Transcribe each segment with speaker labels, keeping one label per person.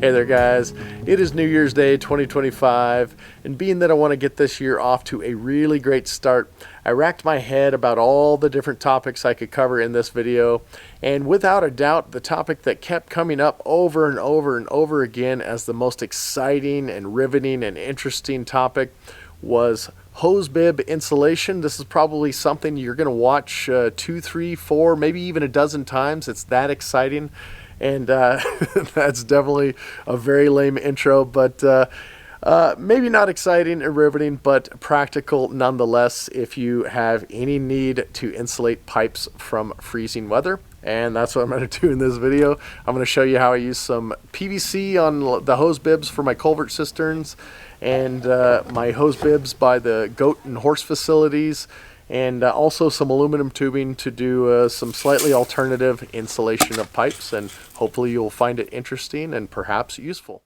Speaker 1: Hey there guys, it is New Year's Day 2025, and being that I want to get this year off to a really great start, I racked my head about all the different topics I could cover in this video, and without a doubt the topic that kept coming up over and over and over again as the most exciting and riveting and interesting topic was hose bib insulation. This is probably something you're going to watch 2, 3, 4, maybe even a dozen times. It's that exciting. And that's definitely a very lame intro, but maybe not exciting or riveting, but practical nonetheless if you have any need to insulate pipes from freezing weather. And that's what I'm going to do in this video. I'm going to show you how I use some PVC on the hose bibs for my culvert cisterns and my hose bibs by the goat and horse facilities, and also some aluminum tubing to do some slightly alternative insulation of pipes, and hopefully you'll find it interesting and perhaps useful.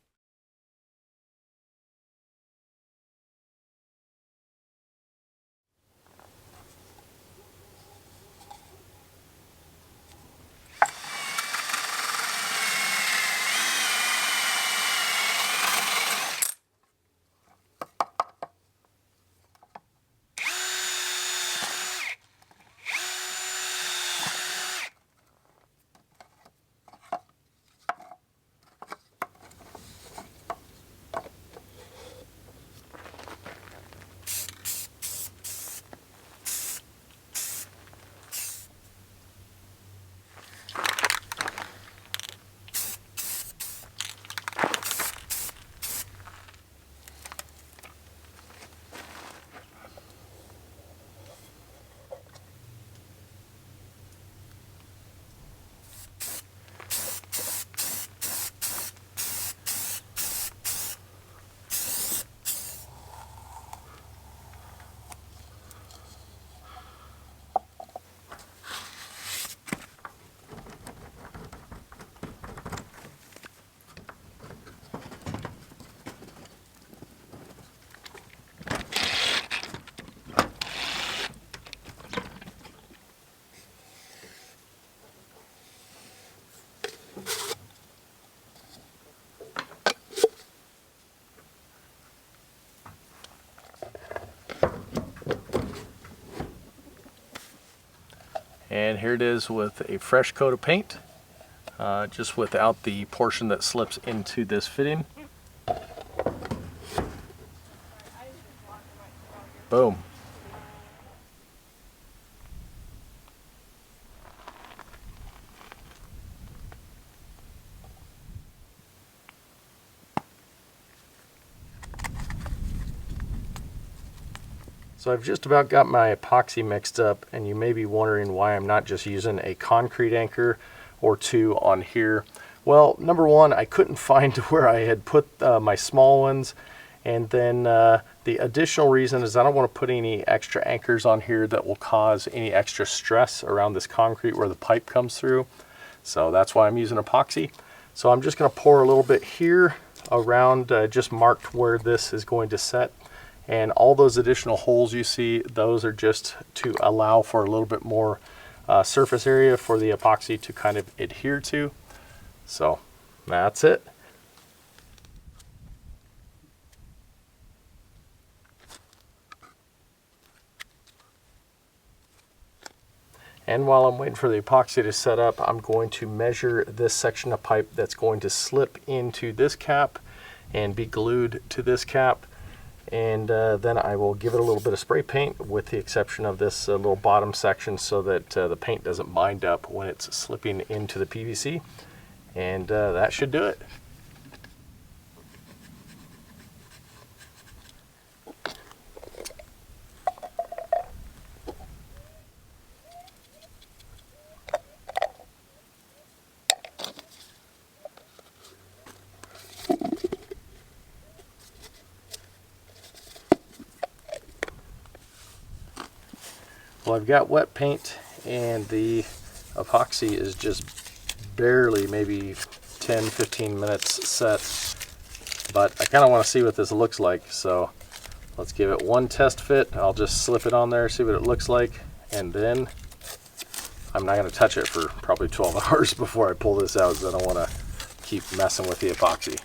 Speaker 1: And here it is with a fresh coat of paint, just without the portion that slips into this fitting. Boom. So I've just about got my epoxy mixed up, and you may be wondering why I'm not just using a concrete anchor or two on here. Well, number one, I couldn't find where I had put my small ones, and then the additional reason is I don't want to put any extra anchors on here that will cause any extra stress around this concrete where the pipe comes through. So that's why I'm using epoxy. So I'm just going to pour a little bit here around, just marked where this is going to set. And all those additional holes you see, those are just to allow for a little bit more surface area for the epoxy to kind of adhere to. So that's it. And while I'm waiting for the epoxy to set up, I'm going to measure this section of pipe that's going to slip into this cap and be glued to this cap. And then I will give it a little bit of spray paint, with the exception of this little bottom section, so that the paint doesn't bind up when it's slipping into the PVC. And that should do it. Well, I've got wet paint, and the epoxy is just barely, maybe 10-15 minutes set, but I kind of want to see what this looks like, so let's give it one test fit. I'll just slip it on there, see what it looks like, and then I'm not going to touch it for probably 12 hours before I pull this out, because I don't want to keep messing with the epoxy.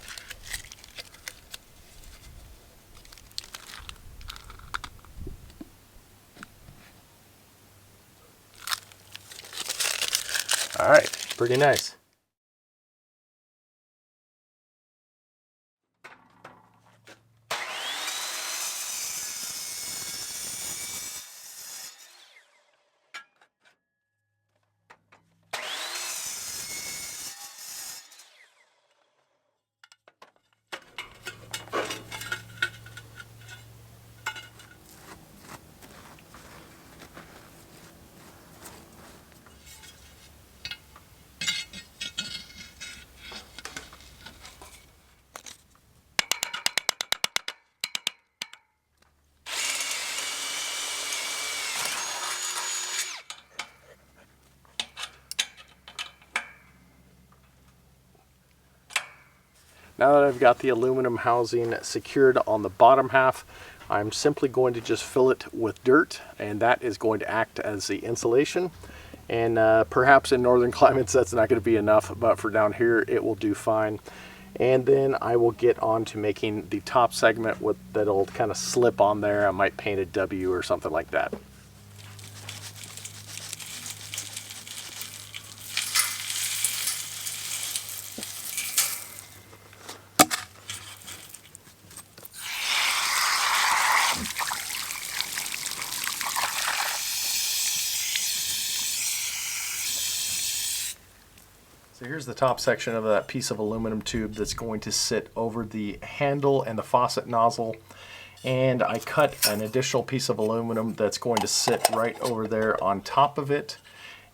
Speaker 1: All right, pretty nice. Now that I've got the aluminum housing secured on the bottom half, I'm simply going to just fill it with dirt, and that is going to act as the insulation. And perhaps in northern climates that's not going to be enough, but for down here it will do fine. And then I will get on to making the top segment with that'll kind of slip on there. I might paint a W or something like that. So here's the top section of that piece of aluminum tube that's going to sit over the handle and the faucet nozzle. And I cut an additional piece of aluminum that's going to sit right over there on top of it.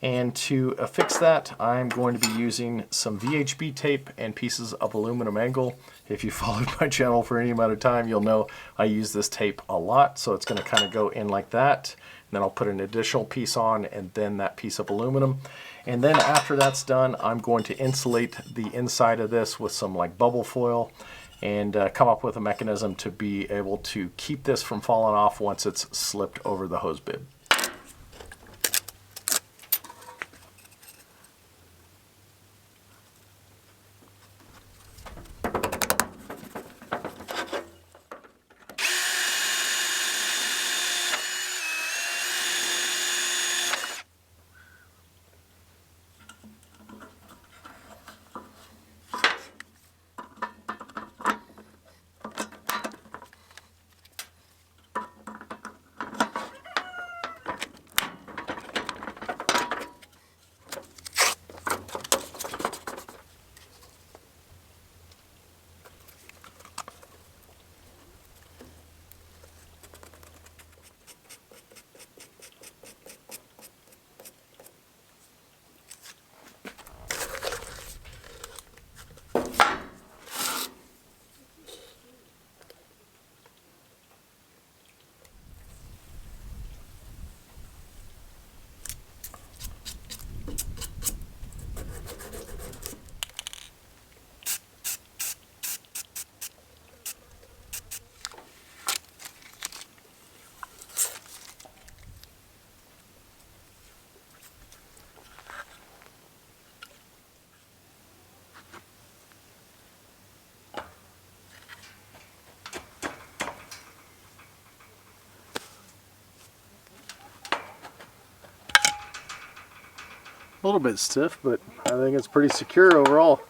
Speaker 1: And to affix that, I'm going to be using some VHB tape and pieces of aluminum angle. If you followed my channel for any amount of time, you'll know I use this tape a lot. So it's going to kind of go in like that. And then I'll put an additional piece on, and then that piece of aluminum. And then after that's done, I'm going to insulate the inside of this with some like bubble foil and come up with a mechanism to be able to keep this from falling off once it's slipped over the hose bib. A little bit stiff, but I think it's pretty secure overall.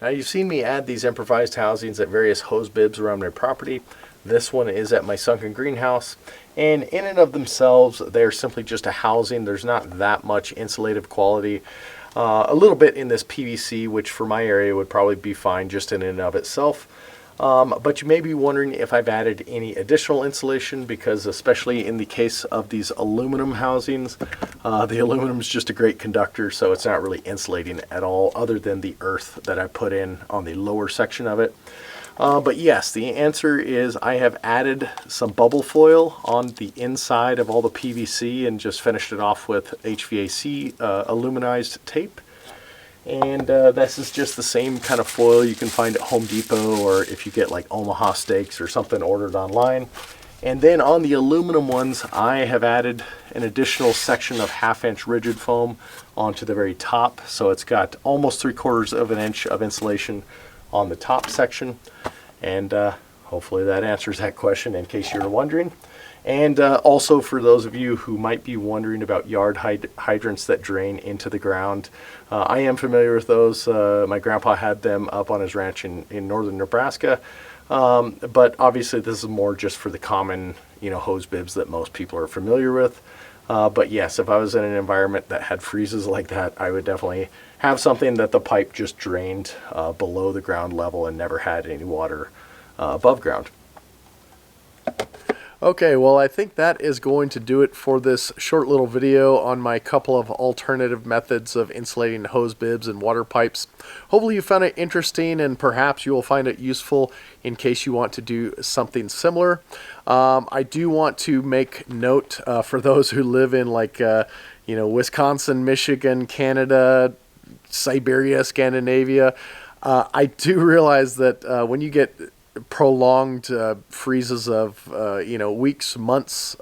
Speaker 1: Now you've seen me add these improvised housings at various hose bibs around my property. This one is at my sunken greenhouse, and in and of themselves they're simply just a housing. There's not that much insulative quality. A little bit in this PVC, which for my area would probably be fine just in and of itself. But you may be wondering if I've added any additional insulation, because especially in the case of these aluminum housings, the aluminum is just a great conductor, so it's not really insulating at all other than the earth that I put in on the lower section of it. But yes, the answer is I have added some bubble foil on the inside of all the PVC and just finished it off with HVAC aluminized tape. And this is just the same kind of foil you can find at Home Depot, or if you get like Omaha steaks or something ordered online. And then on the aluminum ones, I have added an additional section of 1/2 inch rigid foam onto the very top. So it's got almost 3/4 of an inch of insulation on the top section. And hopefully that answers that question in case you're wondering. And also for those of you who might be wondering about yard hydrants that drain into the ground, I am familiar with those. My grandpa had them up on his ranch in northern Nebraska. But obviously this is more just for the common, hose bibs that most people are familiar with. But yes, if I was in an environment that had freezes like that, I would definitely have something that the pipe just drained below the ground level and never had any water above ground. Okay, well, I think that is going to do it for this short little video on my couple of alternative methods of insulating hose bibs and water pipes. Hopefully you found it interesting, and perhaps you will find it useful in case you want to do something similar. I do want to make note for those who live in Wisconsin, Michigan, Canada, Siberia, Scandinavia. I do realize that when you get prolonged freezes of weeks, months,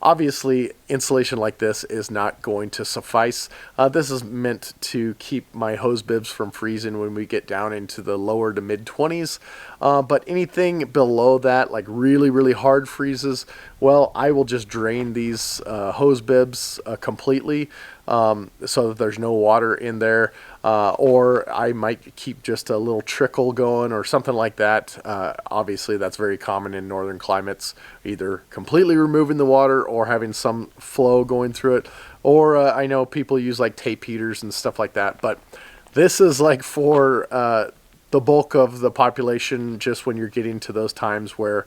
Speaker 1: obviously insulation like this is not going to suffice. This is meant to keep my hose bibs from freezing when we get down into the lower to mid 20s, but anything below that, like really hard freezes, well, I will just drain these hose bibs completely so that there's no water in there, or I might keep just a little trickle going or something like that. Obviously that's very common in northern climates, either completely removing the water or having some flow going through it, or I know people use like tape heaters and stuff like that, but this is like for the bulk of the population, just when you're getting to those times where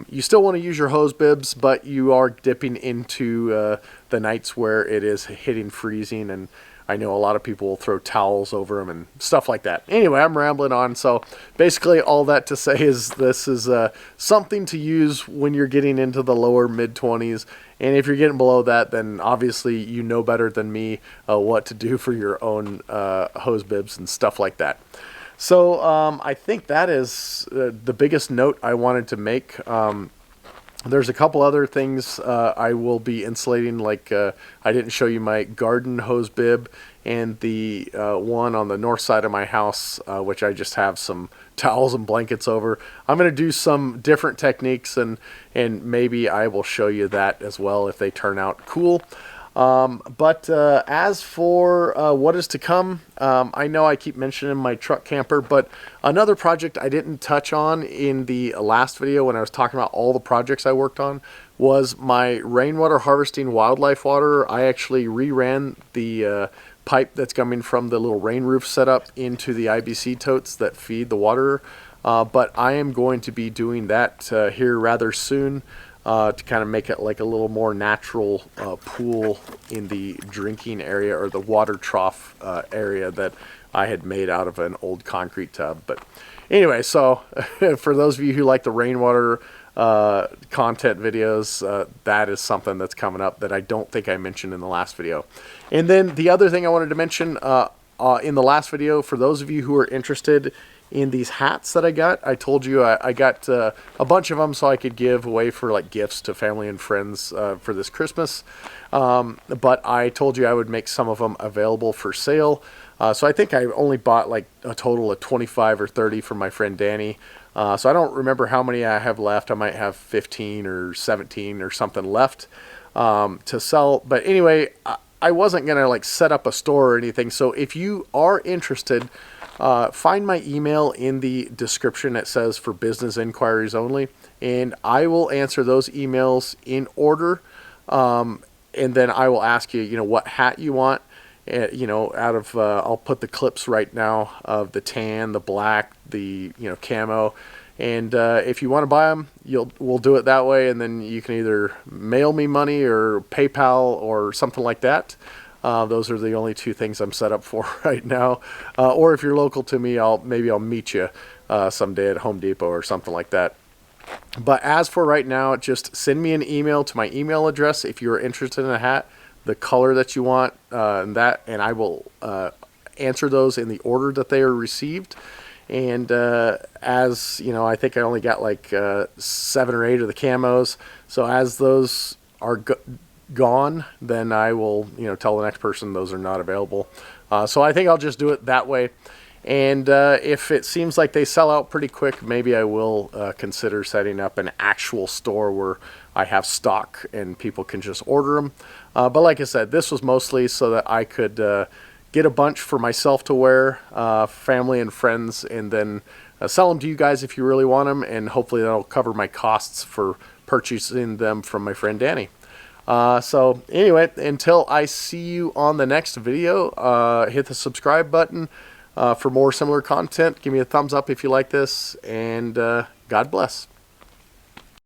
Speaker 1: you still want to use your hose bibs, but you are dipping into the nights where it is hitting freezing. And I know a lot of people will throw towels over them and stuff like that. Anyway, I'm rambling on. So basically all that to say is this is something to use when you're getting into the lower mid 20s. And if you're getting below that, then obviously you know better than me what to do for your own hose bibs and stuff like that. So I think that is the biggest note I wanted to make. There's a couple other things I will be insulating, like I didn't show you my garden hose bib and the one on the north side of my house, which I just have some towels and blankets over. I'm going to do some different techniques, and maybe I will show you that as well if they turn out cool. But as for what is to come, I know I keep mentioning my truck camper, but another project I didn't touch on in the last video when I was talking about all the projects I worked on was my rainwater harvesting wildlife water. I actually reran the pipe that's coming from the little rain roof setup into the IBC totes that feed the water, but I am going to be doing that here rather soon. To kind of make it like a little more natural pool in the drinking area, or the water trough area that I had made out of an old concrete tub. But anyway, so for those of you who like the rainwater content videos, that is something that's coming up that I don't think I mentioned in the last video. And then the other thing I wanted to mention in the last video, for those of you who are interested in these hats that I got, I told you I got a bunch of them so I could give away for like gifts to family and friends for this Christmas. But I told you I would make some of them available for sale. So I think I only bought like a total of 25 or 30 from my friend Danny. So I don't remember how many I have left. I might have 15 or 17 or something left to sell. But anyway, I wasn't going to like set up a store or anything. So if you are interested, find my email in the description. It says for business inquiries only, and I will answer those emails in order. And then I will ask you, what hat you want. Out of, I'll put the clips right now of the tan, the black, the, camo. And if you want to buy them, we'll do it that way. And then you can either mail me money or PayPal or something like that. Those are the only two things I'm set up for right now. Or if you're local to me, maybe I'll meet you someday at Home Depot or something like that. But as for right now, just send me an email to my email address if you're interested in a hat, the color that you want, and I will answer those in the order that they are received. And as you know, I think I only got like 7 or 8 of the camos. So as those are gone, then I will, you know, tell the next person those are not available. So I think I'll just do it that way. And if it seems like they sell out pretty quick, maybe I will consider setting up an actual store where I have stock and people can just order them. But like I said, this was mostly so that I could get a bunch for myself to wear, family and friends, and then sell them to you guys if you really want them, and hopefully that'll cover my costs for purchasing them from my friend Danny. So anyway, until I see you on the next video, hit the subscribe button for more similar content. Give me a thumbs up if you like this, and God bless.